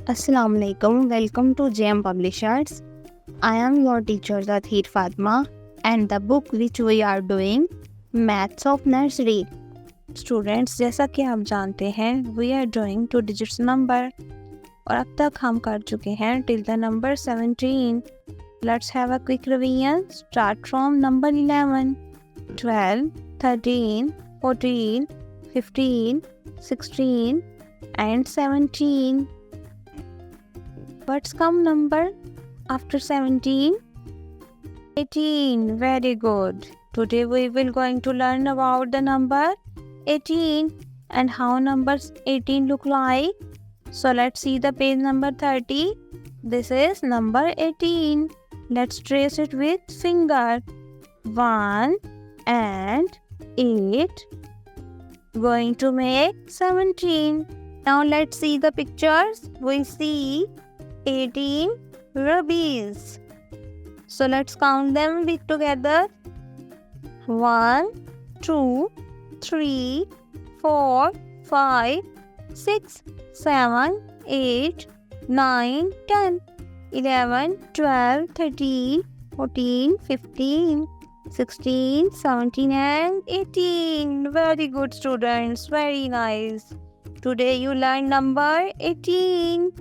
Assalamu alaikum. Welcome to JM Publishers. I am your teacher Zathir Fatma and the book which we are doing Maths of Nursery. Students, जैसा कि आप जानते हैं we are doing 2 digits number और अब तक हम कर चुके हैं till the number 17. Let's have a quick revision. Start from number 11, 12, 13, 14, 15, 16 and 17. What's come number after 17? 18. Very good. Today we will going to learn about the number 18 and how numbers 18 look like. So let's see the page number 30. This is number 18. Let's trace it with finger. 1 and 8 going to make 17. Now let's see the pictures. We see 18 rubies. So let's count them with together. 1, 2, 3, 4, 5, 6, 7, 8, 9, 10, 11, 12, 13, 14, 15, 16, 17 and 18. Very good students. Very nice. Today you learned number 18.